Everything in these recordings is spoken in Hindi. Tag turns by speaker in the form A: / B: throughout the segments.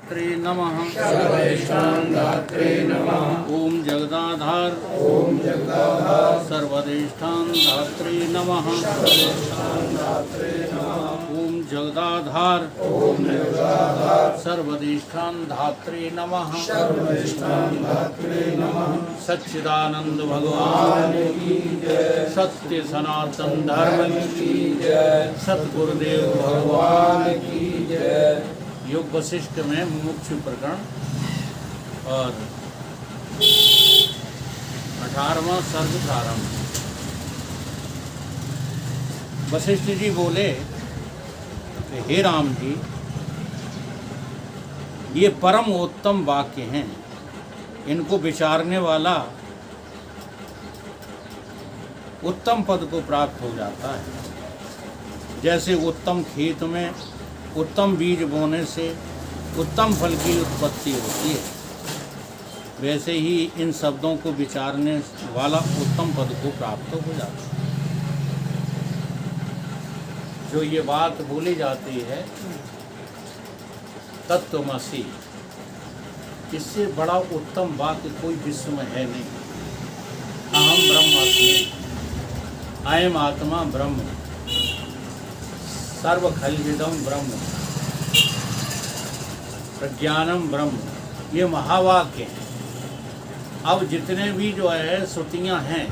A: धात्रे नमः।
B: सर्वेष्ठान्धात्रे नमः।
A: ओम जगदाधार
B: ओम जगदाधार
A: सर्वदेष्टान्धात्रे नमः।
B: सर्वेष्ठान्धात्रे नमः।
A: ओम जगदाधार
B: ओम जगदाधार
A: सर्वदेष्टान्धात्रे नमः।
B: सर्वेष्ठान्धात्रे नमः।
A: सच्चिदानंद भगवान
B: की जय।
A: सत्य सनातन धर्म
B: की जय।
A: सतगुरुदेव भगवान
B: भगवान की जय।
A: योग वशिष्ठ में मुमुक्षु प्रकरण और 18वां सर्ग प्रारंभ। वशिष्ठ जी बोले कि हे राम जी, ये परम उत्तम वाक्य हैं, इनको विचारने वाला उत्तम पद को प्राप्त हो जाता है। जैसे उत्तम खेत में उत्तम बीज बोने से उत्तम फल की उत्पत्ति होती है, वैसे ही इन शब्दों को विचारने वाला उत्तम पद को प्राप्त हो जाता है। जो ये बात बोली जाती है तत्वमसि, इससे बड़ा उत्तम वाक्य कोई विश्व में है नहीं। अहम ब्रह्मास्मि, अयम आत्मा ब्रह्म, सर्व खलविदम ब्रह्म, प्रज्ञानम ब्रह्म, ये महावाक्य हैं। अब जितने भी जो है श्रुतियाँ हैं,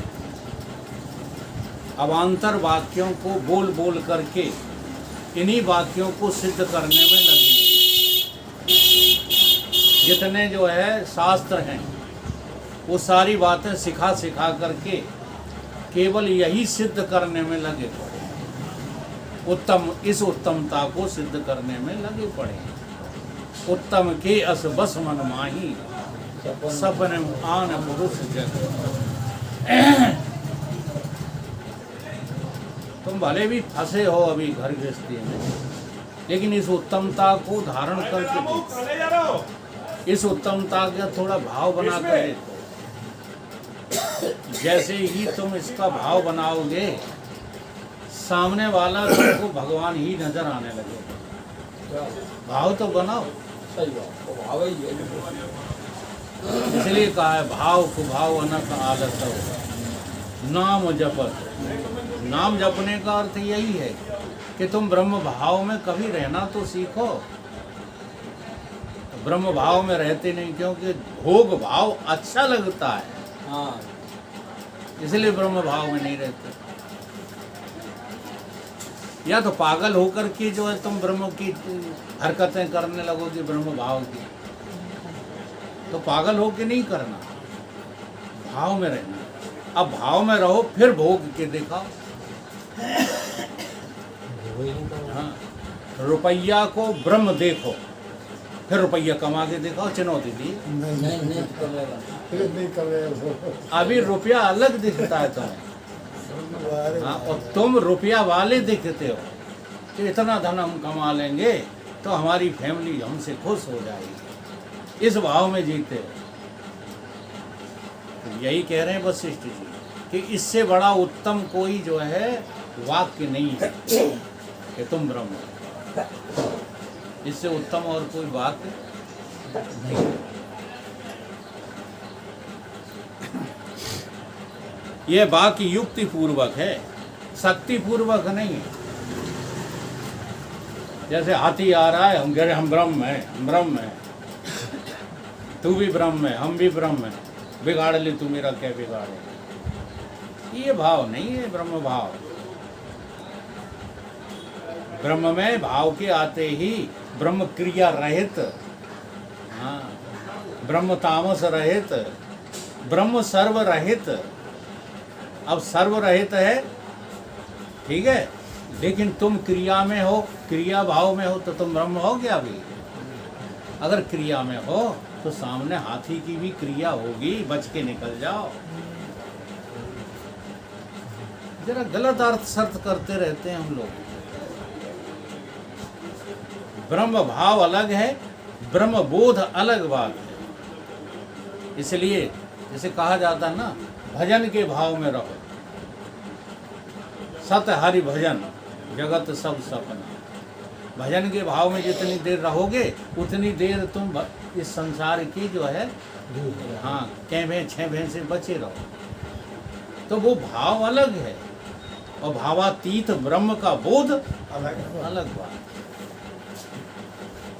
A: अवान्तर वाक्यों को बोल बोल करके इन्हीं वाक्यों को सिद्ध करने में लगी हुई। जितने जो है शास्त्र हैं, वो सारी बातें सिखा सिखा करके केवल यही सिद्ध करने में लगे पड़े, उत्तम, इस उत्तमता को सिद्ध करने में लगे पड़े। उत्तम के अस बस मन माही, सपन आन पुरुष जग। तुम भले भी फंसे हो अभी घर गृहस्थी में, लेकिन इस उत्तमता को धारण करके देखो, इस उत्तमता का थोड़ा भाव बना कर देखो। जैसे ही तुम इसका भाव बनाओगे, सामने वाला तुमको भगवान ही नजर आने लगेगा। भाव तो बनाओ।
B: सही बात, भाव ही है।
A: इसलिए कहा है भाव कुभाव अनक आलस हो, नाम जपत। नाम जपने का अर्थ यही है कि तुम ब्रह्म भाव में कभी रहना तो सीखो। ब्रह्म भाव में रहते नहीं, क्योंकि भोग भाव अच्छा लगता है,
B: हाँ,
A: इसलिए ब्रह्म भाव में नहीं रहते। या तो पागल होकर के जो है तुम ब्रह्म की हरकतें करने लगोगे ब्रह्म भाव की, तो पागल होके नहीं करना, भाव में रहना। अब भाव में रहो, फिर भोग के दिखाओ। हाँ, रुपया को ब्रह्म देखो, फिर रुपया कमा के दिखाओ। चुनौती दी
B: नहीं करेगा।
A: अभी रुपया अलग दिखता है तुम्हें, हाँ, और तुम रुपया वाले दिखते हो कि इतना धन हम कमा लेंगे तो हमारी फैमिली हमसे खुश हो जाएगी, इस भाव में जीते हो। तो यही कह रहे हैं वशिष्ठ जी कि इससे बड़ा उत्तम कोई जो है वाक्य नहीं है कि तुम ब्रह्म हो। इससे उत्तम और कोई वाक्य नहीं है। यह वाक्य युक्ति पूर्वक है, शक्ति पूर्वक नहीं है। जैसे हाथी आ रहा है, हम कह रहे हम ब्रह्म हैं, हम ब्रह्म हैं, तू भी ब्रह्म है, हम भी ब्रह्म हैं, बिगाड़ ले तू मेरा क्या बिगाड़े। ये भाव नहीं है ब्रह्म भाव। ब्रह्म में भाव के आते ही ब्रह्म क्रिया रहित, हाँ, ब्रह्म तामस रहित, ब्रह्म सर्व रहित। अब सर्व रहित है, ठीक है, लेकिन तुम क्रिया में हो, क्रिया भाव में हो, तो तुम ब्रह्म हो गया। अभी अगर क्रिया में हो तो सामने हाथी की भी क्रिया होगी, बच के निकल जाओ। जरा गलत अर्थ शर्त करते रहते हैं हम लोग। ब्रह्म भाव अलग है, ब्रह्म बोध अलग बात है। इसलिए जैसे कहा जाता है ना, भजन के भाव में रहो। सत हरि भजन जगत सब सपना, भजन के भाव में जितनी देर रहोगे उतनी देर तुम इस संसार की जो है हाँ कैभे छेभे से बचे रहो। तो वो भाव अलग है और भावातीत ब्रह्म का बोध अलग बात।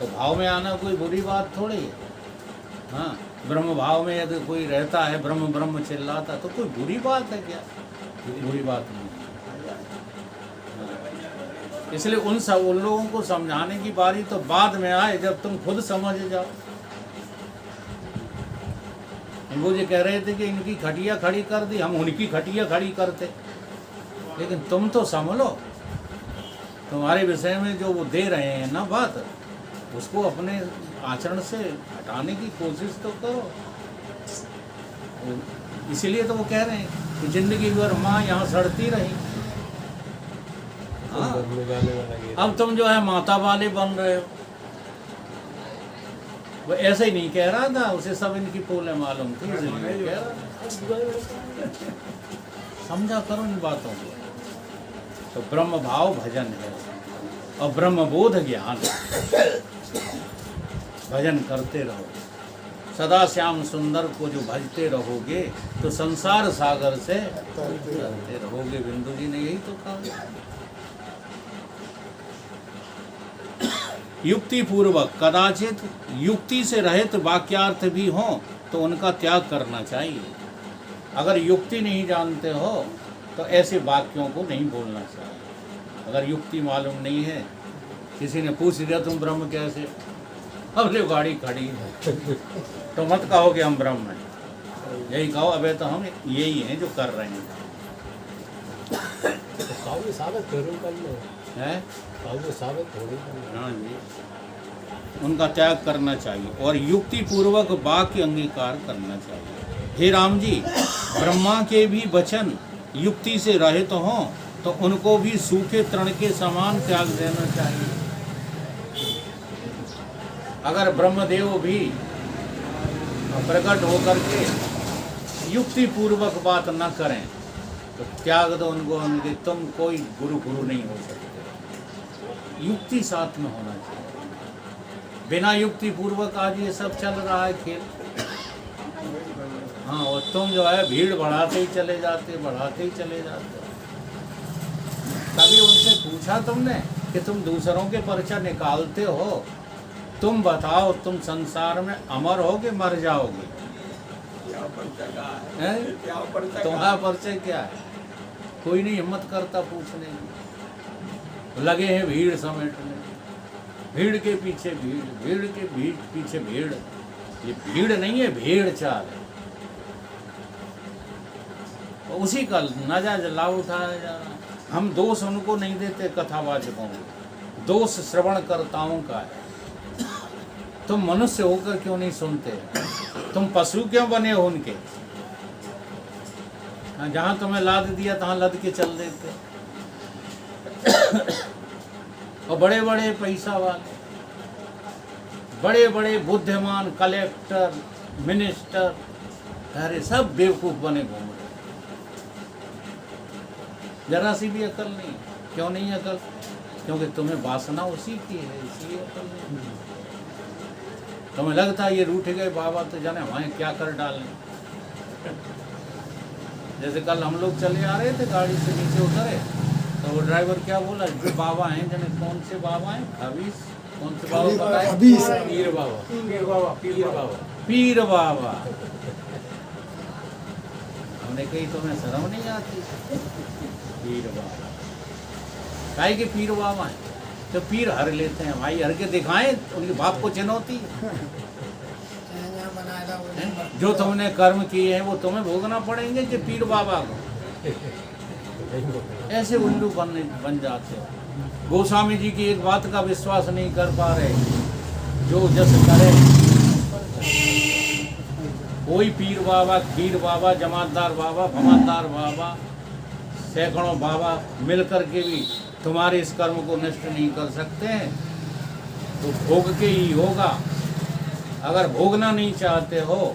A: तो भाव में आना कोई बुरी बात थोड़ी है। हाँ ब्रह्म भाव में यदि कोई रहता है ब्रह्म ब्रह्म चिल्लाता तो कोई बुरी बात है क्या? बुरी बात नहीं। इसलिए उन लोगों को समझाने की बारी तो बाद में आए जब तुम खुद समझ जाओ। वो ये कह रहे थे कि इनकी खटिया खड़ी कर दी, हम उनकी खटिया खड़ी करते, लेकिन तुम तो समझ लो तुम्हारे विषय में जो वो दे रहे हैं ना बात, उसको अपने आचरण से हटाने की कोशिश तो करो। इसीलिए तो वो कह रहे हैं कि जिंदगी भर माँ यहाँ सड़ती रही। हाँ अब तुम जो है माता वाले बन रहे हो। वो ऐसे ही नहीं कह रहा था, उसे सब इनकी पोले मालूम थी, इसलिए कह रहा। समझा करो इन बातों को। तो ब्रह्म भाव भजन है और ब्रह्म बोध ज्ञान। भजन करते रहो, सदा श्याम सुंदर को जो भजते रहोगे तो संसार सागर से तरते रहोगे। बिंदु जी ने यही तो कहा। युक्ति पूर्वक कदाचित युक्ति से रहित वाक्यार्थ भी हो तो उनका त्याग करना चाहिए। अगर युक्ति नहीं जानते हो तो ऐसे वाक्यों को नहीं बोलना चाहिए। अगर युक्ति मालूम नहीं है, किसी ने पूछ लिया तुम ब्रह्म कैसे, अब ले गाड़ी खड़ी है तो मत कहो कि हम ब्रह्म हैं, यही कहो अबे तो हम यही हैं जो कर रहे हैं। हाँ जी, उनका त्याग करना चाहिए और युक्ति पूर्वक वाक्य अंगीकार करना चाहिए। हे राम जी, ब्रह्मा के भी वचन युक्ति से रहित हों तो उनको भी सूखे तृण के समान त्याग देना चाहिए। अगर ब्रह्मदेव भी प्रकट होकर के युक्ति पूर्वक बात न करें तो त्याग दो उनको, उनके तुम कोई गुरु नहीं हो सकते। युक्ति साथ में होना चाहिए। बिना युक्ति पूर्वक आज ये सब चल रहा है खेल। हाँ, और तुम जो है भीड़ बढ़ाते ही चले जाते। कभी उनसे पूछा तुमने कि तुम दूसरों के पर्चा निकालते हो, तुम बताओ तुम संसार में अमर हो कि मर जाओगे? तुम्हारा परिचय क्या है? कोई नहीं हिम्मत करता पूछने की। लगे हैं भीड़ समेटने, भीड़ के पीछे भीड़, भीड़ के पीछे भीड़। ये भीड़ नहीं है, भेड़ चाल है। उसी का नाजायज लाभ उठाया जा रहा है। हम दोष उनको नहीं देते कथावाचकों को, दोष श्रवणकर्ताओं का है। तुम मनुष्य होकर क्यों नहीं सुनते? तुम पशु क्यों बने हो उनके? जहां तुम्हें लाद दिया तहां लद के चल देते। और बड़े बड़े पैसा वाले, बड़े बड़े बुद्धिमान कलेक्टर, मिनिस्टर, अरे सब बेवकूफ बने घूम रहे। जरा सी भी अकल नहीं। क्यों नहीं अकल? क्योंकि तुम्हें वासना उसी की है, इसलिए अकल नहीं। तुम्हें लगता है ये रूठ गए बाबा तो जाने हमारे क्या कर डालें। जैसे कल हम लोग चले आ रहे थे, गाड़ी से नीचे उतरे तो वो ड्राइवर क्या बोला, जो बाबा हैं जाने कौन से बाबा हैं, हबीस कौन से बाबा बताए? पीर बाबा। पीर बाबा। हमने कही तुम्हें शर्म नहीं आती? पीर बाबा काहे के पीर बाबा हैं? तो पीर हर लेते हैं भाई, हर के दिखाएं उनके बाप को चिन्हौती। जो तुमने कर्म किए हैं वो तुम्हें भोगना पड़ेंगे कि पीर बाबा को? ऐसे उल्लू बन जाते हो। गोस्वामी जी की एक बात का विश्वास नहीं कर पा रहे, जो जस करे। कोई पीर बाबा, खीर बाबा, जमातदार बाबा, भमातदार बाबा, सैकड़ों बाबा मिलकर के भी तुम्हारे इस कर्म को नष्ट नहीं कर सकते हैं। तो भोग के ही होगा। अगर भोगना नहीं चाहते हो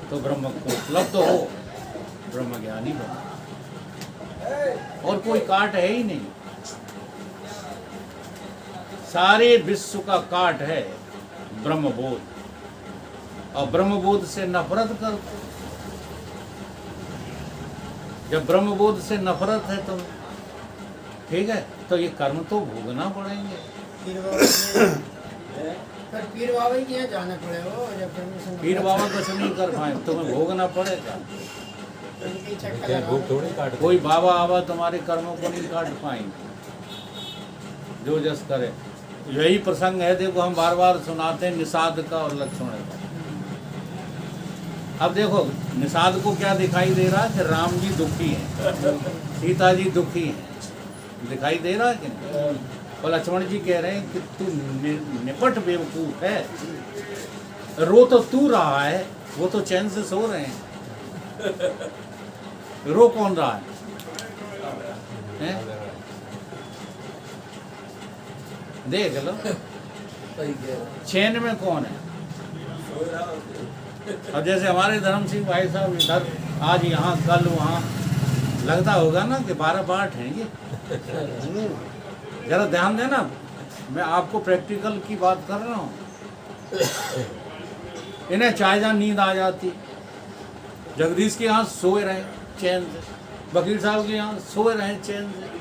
A: तो ब्रह्म को उपलब्ध हो, ब्रह्म ज्ञानी बनो, और कोई काट है ही नहीं। सारे विश्व का काट है ब्रह्मबोध, और ब्रह्मबोध से नफरत करते। जब ब्रह्मबोध से नफरत है तो ठीक है, तो ये कर्म तो भोगना पड़ेंगे।
C: पर पीर बाबा ही क्या जाना पड़े हो, जब परमिशन
A: पीर बाबा कुछ नहीं कर पाए, तुम्हें भोगना पड़ेगा।
C: उनकी चक्कर
B: क्या भूख
C: लगा।
B: थोड़ी काट
A: कोई बाबा आवा तुम्हारे कर्मों को नहीं काट पाएंगे, जो जस करे। यही प्रसंग है, देखो हम बार बार सुनाते हैं निषाद का और लक्ष्मण का। अब देखो निषाद को क्या दिखाई दे रहा है कि राम जी दुखी हैं, सीता जी दुखी हैं, दिखाई दे रहा है कि नहीं? और लक्ष्मण जी कह रहे हैं कि तू निपट बेवकूफ है, रो तो तू रहा है, वो तो चैन से सो रहे हैं, रो कौन रहा है? देख लो चैन में कौन है। अब जैसे हमारे धर्म सिंह भाई साहब इधर आज यहाँ कल वहाँ, लगता होगा ना कि 12 पाठ हैं ये। जरा ध्यान देना, मैं आपको प्रैक्टिकल की बात कर रहा हूँ। इन्हें चाहे नींद आ जाती, जगदीश के यहाँ सोए रहे चैन से, वकील साहब के यहाँ सोए रहे चैन से,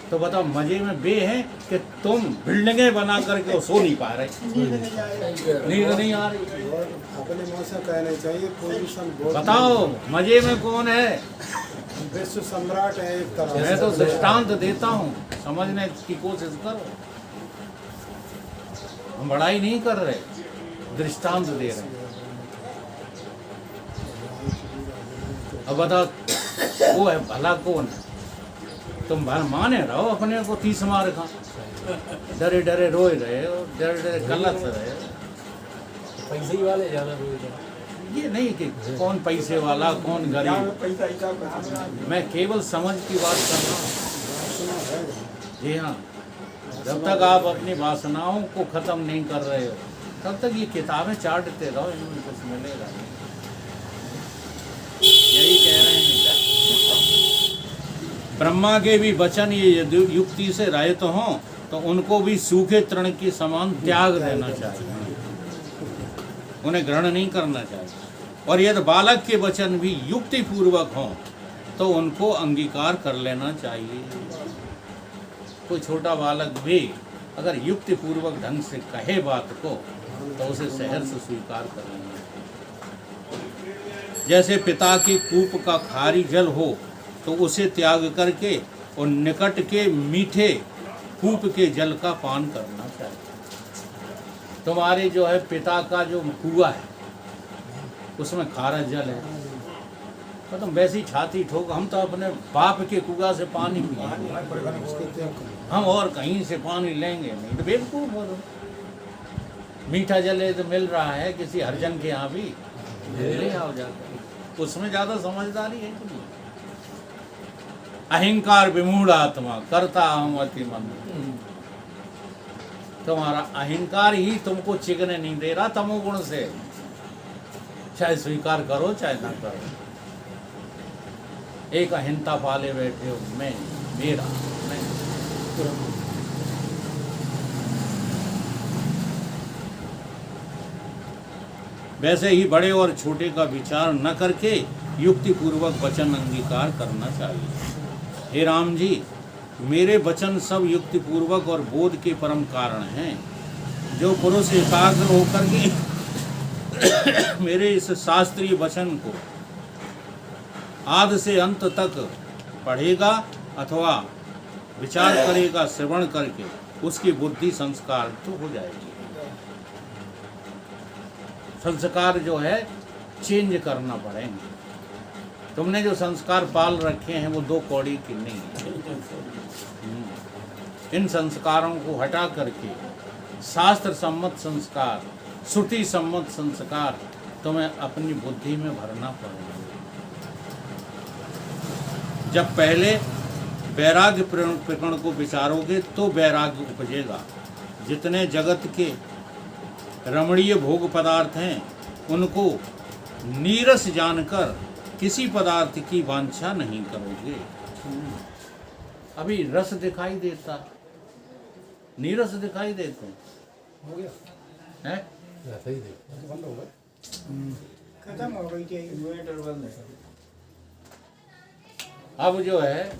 A: तो बताओ मजे में बे है कि तुम बिल्डिंगें बना करके सो नहीं पा रहे, नींद नहीं आ रही।
D: अपने मुंह से कहना चाहिए पोजीशन बहुत।
A: बताओ मजे में कौन है?
D: विश्व सम्राट है एक तरह
A: मैं तो
D: से।
A: दृष्टांत देता हूँ, समझने की कोशिश करो। हम बड़ाई नहीं कर रहे, दृष्टांत दे रहे हैं। अब बताओ वो है भला कौन है? तुम माने रहो अपने को 30 मार खा, डरे डरे रोए रहे हो, डरे डरे गलत रहे हो।
B: पैसे ही वाले ज्यादा रोज
A: ये नहीं कि कौन पैसे वाला कौन गरीब, मैं केवल समझ की बात कर रहा हूँ। जी हाँ, जब तक आप अपनी वासनाओं को खत्म नहीं कर रहे हो तब तक ये किताबें चाटते रहो, इनमें कुछ मिलेगा नहीं। यही कह रहे हैं ब्रह्मा के भी वचन ये यदि युक्ति से रहित तो हों तो उनको भी सूखे तृण के समान त्याग देना चाहिए, उन्हें ग्रहण नहीं करना चाहिए। और यदि बालक के वचन भी युक्ति पूर्वक हों तो उनको अंगीकार कर लेना चाहिए। कोई छोटा बालक भी अगर युक्ति पूर्वक ढंग से कहे बात को तो उसे सहर्ष स्वीकार कर लेना चाहिए। जैसे पिता के कूप का खारी जल हो तो उसे त्याग करके और निकट के मीठे कूप के जल का पान करना चाहिए। तुम्हारे जो है पिता का जो कुआं है उसमें खारा जल है, तो तुम वैसी छाती ठोक, हम तो अपने बाप के कुआं से पानी पिएंगे, हम और कहीं से पानी लेंगे नहीं, तो बेवकूफ हो तुम। मीठा जल है तो मिल रहा है किसी हरिजन के यहाँ भी, ले आओ जाकर, उसमें ज़्यादा समझदारी है कि नहीं? अहंकार विमूढ़ आत्मा करता हूँ अति मन, तुम्हारा अहंकार ही तुमको चिकने नहीं दे रहा तमोगुण से, चाहे स्वीकार करो चाहे ना करो। एक अहिंसा पाले बैठे हो, मैं मेरा मैं। वैसे ही बड़े और छोटे का विचार न करके युक्ति पूर्वक वचन अंगीकार करना चाहिए। हे राम जी, मेरे वचन सब युक्ति पूर्वक और बोध के परम कारण हैं। जो पुरुष एकाग्र होकर के मेरे इस शास्त्रीय वचन को आदि से अंत तक पढ़ेगा अथवा विचार करेगा, श्रवण करके उसकी बुद्धि संस्कार तो हो जाएगी। संस्कार जो है चेंज करना पड़ेंगे। तुमने जो संस्कार पाल रखे हैं वो 2 कौड़ी की नहीं है। इन संस्कारों को हटा करके शास्त्र सम्मत संस्कार, श्रुति सम्मत संस्कार तुम्हें अपनी बुद्धि में भरना पड़ेगा। जब पहले वैराग्य प्रकरण को विचारोगे तो वैराग्य उपजेगा। जितने जगत के रमणीय भोग पदार्थ हैं उनको नीरस जानकर किसी पदार्थ की वांछा नहीं करोगे। अभी रस दिखाई देता, नीरस दिखाई देते हैं,
B: हो गया
A: हैं?
B: ऐसा ही देख बंद हो गया।
C: खत्म हो गई क्या ये?
D: इन्वर्टर बंद है।
A: अब जो है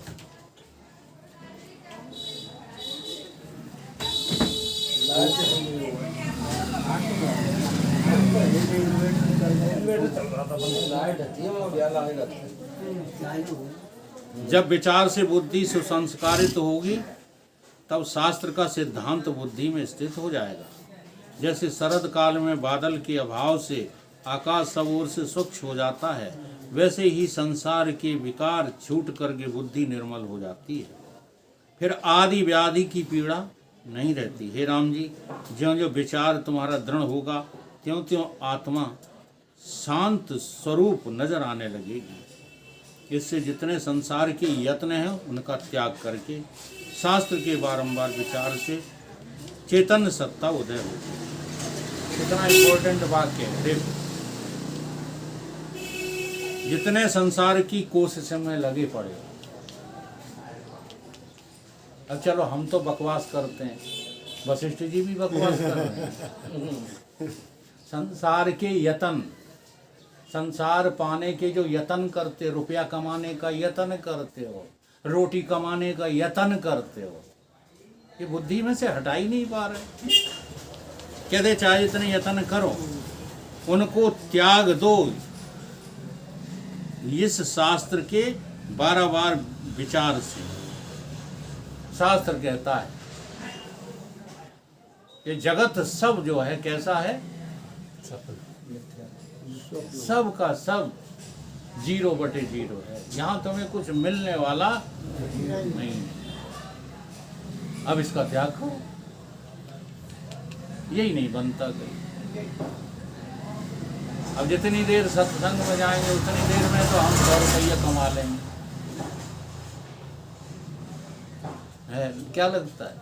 A: जब विचार से बुद्धि सुसंस्कारित होगी तब शास्त्र का सिद्धांत बुद्धि में स्थित हो जाएगा। जैसे शरद काल में बादल के अभाव से आकाश सब ओर से स्वच्छ हो जाता है, वैसे ही संसार के विकार छूट करके बुद्धि निर्मल हो जाती है। फिर आदि व्याधि की पीड़ा नहीं रहती। हे राम जी, ज्यों ज्यों विचार तुम्हारा दृढ़ होगा त्यों त्यों आत्मा शांत स्वरूप नजर आने लगेगी। इससे जितने संसार के यत्न हैं उनका त्याग करके शास्त्र के बारंबार विचार से चेतन सत्ता उदय होती है। कितना इम्पोर्टेंट वाक्य है, देखो। जितने संसार की कोशिशों में लगे पड़े हो, अब चलो हम तो बकवास करते हैं, वशिष्ठ जी भी बकवास कर रहे हैं। संसार के यतन, संसार पाने के जो यतन करते, रुपया कमाने का यतन करते हो, रोटी कमाने का यतन करते हो, ये बुद्धि में से हटा ही नहीं पा रहे। कहते चाहे इतने यतन करो, उनको त्याग दो इस शास्त्र के बार विचार से। शास्त्र कहता है ये जगत सब जो है कैसा है, सब का सब 0/0 है। यहाँ तुम्हें कुछ मिलने वाला नहीं है। अब इसका त्याग करो, यही नहीं बनता कहीं। अब जितनी देर सत्संग में जाएंगे उतनी देर में तो हम 100 रुपया कमा लेंगे, है क्या लगता है?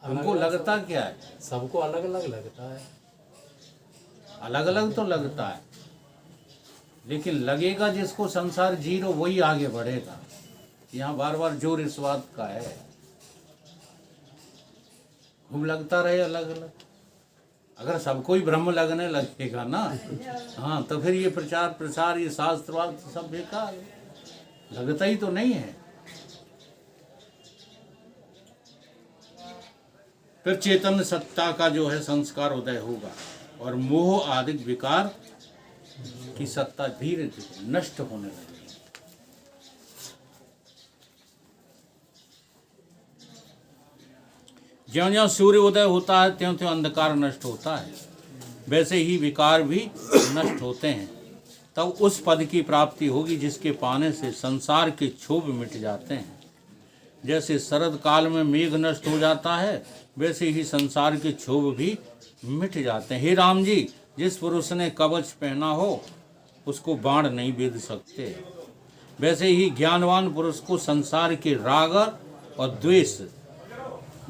A: उनको लगता क्या है?
B: सबको अलग अलग लगता है।
A: अलग अलग तो लगता है, लेकिन लगेगा जिसको संसार 0 वही आगे बढ़ेगा। यहाँ बार बार जोर इस बात का है, खूब लगता रहे अलग अलग। अगर सबको ही ब्रह्म लगने लगेगा ना, हाँ, तो फिर ये प्रचार प्रसार, ये शास्त्रवाद सब बेकार है, लगता ही तो नहीं है। फिर चेतन सत्ता का जो है संस्कार उदय होगा और मोह आदि विकार की सत्ता धीरे धीरे नष्ट होने लगेगी। ज्यों ज्यों सूर्य उदय होता है त्यों त्यों अंधकार नष्ट होता है, वैसे ही विकार भी नष्ट होते हैं। तब उस पद की प्राप्ति होगी जिसके पाने से संसार के क्षोभ मिट जाते हैं। जैसे शरद काल में मेघ नष्ट हो जाता है, वैसे ही संसार के क्षोभ भी मिट जाते हैं। हे राम जी, जिस पुरुष ने कवच पहना हो उसको बाण नहीं भेद सकते, वैसे ही ज्ञानवान पुरुष को संसार के राग और द्वेष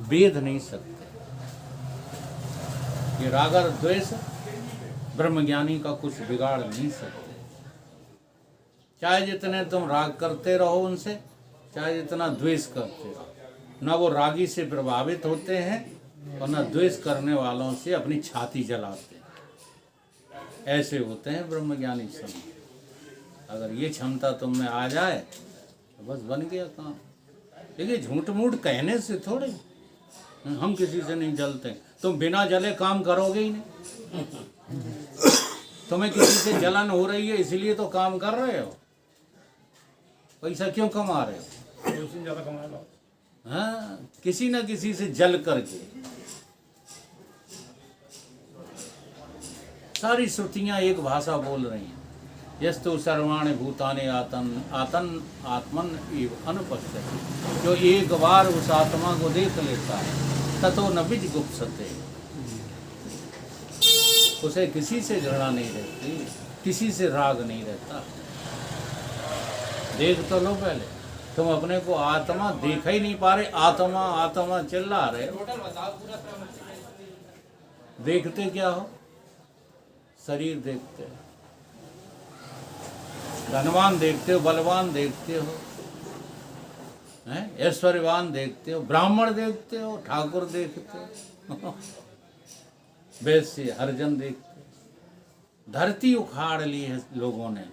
A: भेद नहीं सकते। ये राग और द्वेष ब्रह्मज्ञानी का कुछ बिगाड़ नहीं सकते। चाहे जितने तुम राग करते रहो उनसे, चाहे जितना द्वेष करते रहो, ना वो रागी से प्रभावित होते हैं और ना द्वेष करने वालों से अपनी छाती जलाते हैं। ऐसे होते हैं ब्रह्मज्ञानी सब। अगर ये क्षमता तुम में आ जाए तो बस बन गया काम। देखिए, झूठ मूठ कहने से थोड़े हम किसी से नहीं जलते। तुम बिना जले काम करोगे ही नहीं। तुम्हें किसी से जलन हो रही है इसलिए तो काम कर रहे हो, पैसा क्यों कमा रहे हो?
B: उससे ज़्यादा कमा लो।
A: हाँ, किसी न किसी से जल करके। सारी श्रुतियां एक भाषा बोल रही हैं। यस्तु सर्वाणि भूतानि आतन आत्मन एव अनुपश्यति। जो एक बार उस आत्मा को देख लेता है ततो न विजुगुप्सते। उसे किसी से घृणा नहीं रहती, किसी से राग नहीं रहता। देख तो लो पहले, तुम अपने को आत्मा देखा ही नहीं पा रहे, आत्मा आत्मा चिल्ला रहे हो। देखते क्या हो? शरीर देखते हो, धनवान देखते हो, बलवान देखते हो, हैं, ऐश्वर्यवान देखते हो, ब्राह्मण देखते हो, ठाकुर देखते हो, वैश्य हरिजन देखते हो। धरती उखाड़ ली है लोगों ने,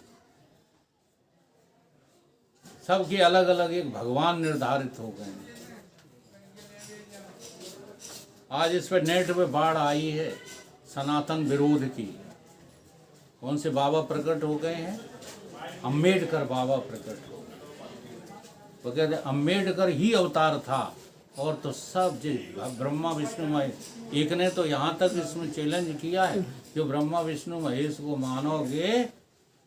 A: सबके अलग अलग एक भगवान निर्धारित हो गए हैं। आज इस पर नेट पे बाढ़ आई है सनातन विरोध की। कौन से बाबा प्रकट हो गए हैं? अम्बेडकर बाबा प्रकट हो गए। वो कहते अम्बेडकर ही अवतार था, और तो सब जो ब्रह्मा विष्णु महेश, एक ने तो यहाँ तक इसमें चैलेंज किया है, जो ब्रह्मा विष्णु महेश को मानोगे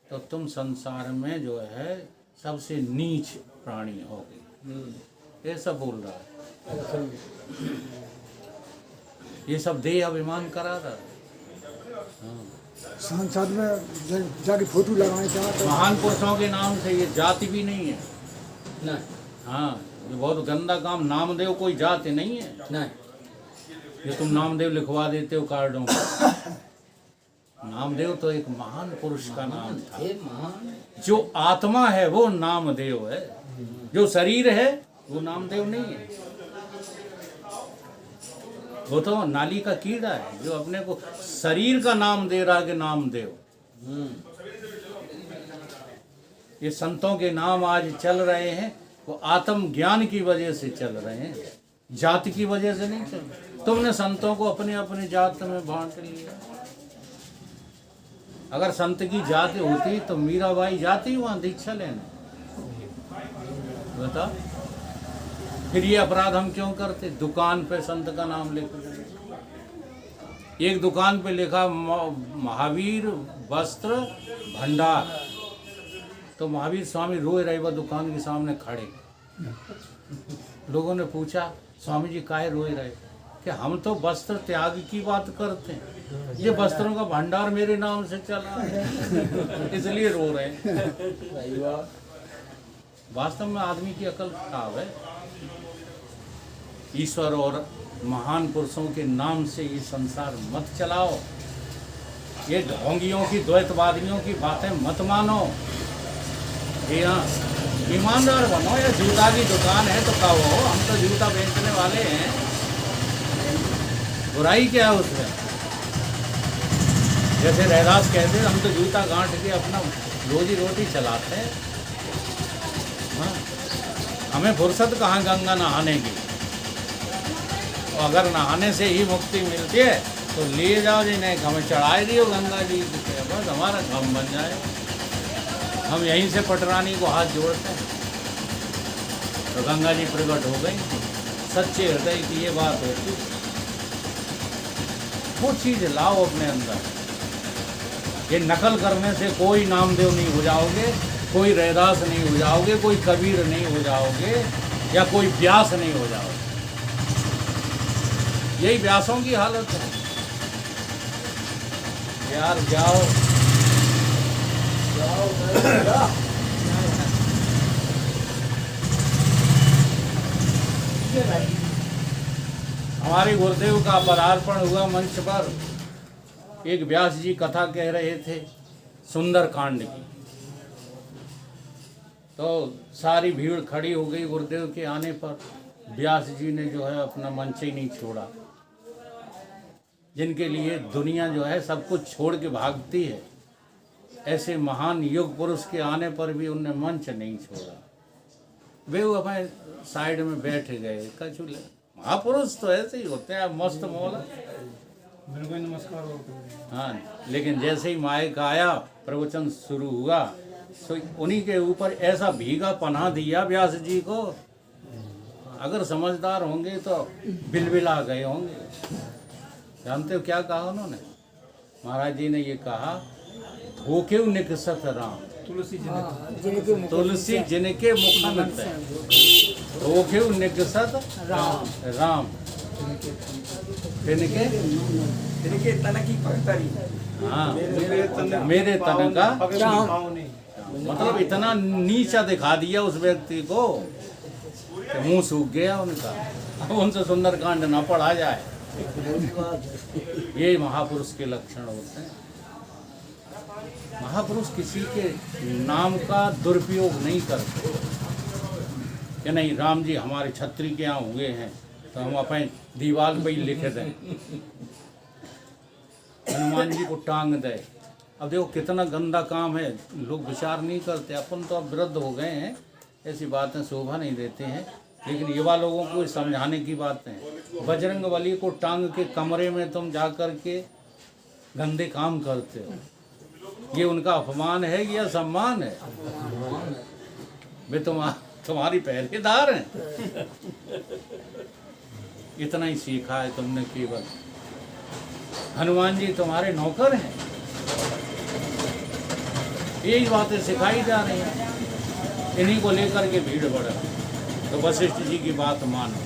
A: तो तुम संसार में जो है सबसे नीच प्राणी होगे, ये सब बोल रहा है। ये सब देह अभिमान करा रहा है। हाँ।
E: संसद में जाके फोटो लगाने चाहते हैं।
A: महान पुरुषों के नाम से ये जाति भी नहीं है।
C: नहीं
A: हाँ, ये बहुत गंदा काम। नामदेव कोई जाति नहीं है।
C: नहीं
A: ये तुम नामदेव लिखवा देते हो कार्डों पर। नामदेव तो एक महान पुरुष का नाम था।
C: ये महान
A: जो आत्मा है वो नामदेव है, जो शरीर है वो नामदेव नहीं है। वो तो नाली का कीड़ा है जो अपने को शरीर का नाम दे रहा है कि नामदेव। ये संतों के नाम आज चल रहे हैं, वो आत्म ज्ञान की वजह से चल रहे हैं, जाति की वजह से नहीं चल रहे। तुमने संतों को अपने अपने जात में बांट लिया। अगर संत की जाति होती तो मीराबाई जाती वहां दीक्षा लेने। बता, फिर ये अपराध हम क्यों करते? दुकान पे संत का नाम लिख दे। एक दुकान पे लिखा महावीर वस्त्र भंडार, तो महावीर स्वामी रोए रहे वह दुकान के सामने खड़े। लोगों ने पूछा, स्वामी जी काहे रोए रहे? कि हम तो वस्त्र त्याग की बात करते हैं, ये वस्त्रों का भंडार मेरे नाम से चला है इसलिए रो रहे हैं। वास्तव में आदमी की अकल खराब है। ईश्वर और महान पुरुषों के नाम से ये संसार मत चलाओ। ये ढोंगियों की, द्वैतवादियों की बातें मत मानो। ये ईमानदार बनो। या जूता की दुकान है तो कहो हम तो जूता बेचने वाले हैं, बुराई क्या है उसमें? जैसे रैदास कहते हैं हम तो जूता गांठ के अपना रोजी रोटी चलाते हैं। हाँ, हमें फुर्सत कहाँ गंगा नहाने की? और अगर नहाने से ही मुक्ति मिलती है तो ले जाओ जी, नहीं हमें चढ़ाए दियो गंगा जी के, बस हमारा काम बन जाए। हम यहीं से पटरानी को हाथ जोड़ते हैं तो गंगा जी प्रकट हो गई। सच्चे हृदय की ये बात होती, वो चीज़ लाओ अपने अंदर। ये नकल करने से कोई नामदेव नहीं हो जाओगे, कोई रैदास नहीं हो जाओगे, कोई कबीर नहीं हो जाओगे, या कोई व्यास नहीं हो जाओगे। यही व्यासों की हालत है यार। जाओ हमारे गुरुदेव का पदार्पण हुआ मंच पर। एक व्यास जी कथा कह रहे थे सुंदर कांड की, तो सारी भीड़ खड़ी हो गई गुरुदेव के आने पर। व्यास जी ने जो है अपना मंच ही नहीं छोड़ा। जिनके लिए दुनिया जो है सब कुछ छोड़ के भागती है, ऐसे महान युग पुरुष के आने पर भी उनने मंच नहीं छोड़ा। वे वो अपने साइड में बैठ गए। कछु महापुरुष तो ऐसे ही होते हैं, मस्त मौला।
D: बिल्कुल नमस्कार हो।
A: हाँ, लेकिन जैसे ही माइक आया, प्रवचन शुरू हुआ, तो उन्हीं के ऊपर ऐसा भीगा पनाह दिया व्यास जी को। अगर समझदार होंगे तो बिलबिला गए होंगे। जानते हो क्या कहा उन्होंने? महाराज जी ने ये कहा, धोखे निकसत राम, तुलसी जिनके मुखानत है, धोखे निकसत राम,
E: इनके तन की पगतरी।
A: हाँ, मेरे तन का मतलब इतना नीचा दिखा दिया उस व्यक्ति को कि मुंह सूख गया उनका। उनसे सुंदरकांड न पढ़ा जाए। ये महापुरुष के लक्षण होते हैं। महापुरुष किसी के नाम का दुरुपयोग नहीं करते। कि नहीं राम जी हमारे छत्री के यहाँ हुए हैं तो हम अपने दीवार पे ही लिख दें, हनुमान जी को टांग दे। अब देखो कितना गंदा काम है, लोग विचार नहीं करते। अपन तो अब वृद्ध हो गए हैं, ऐसी बातें शोभा नहीं देते हैं, लेकिन युवा लोगों को समझाने की बातें हैं। बजरंग बली को टांग के कमरे में तुम जा कर के गंदे काम करते हो, ये उनका अपमान है या सम्मान है? वे तुम्हारी पहरेदार हैं। इतना ही सीखा है तुमने केवल। हनुमान जी तुम्हारे नौकर हैं, यही बातें सिखाई जा रही हैं। इन्हीं को लेकर के भीड़ बढ़ा। तो वशिष्ठ जी की बात मानो।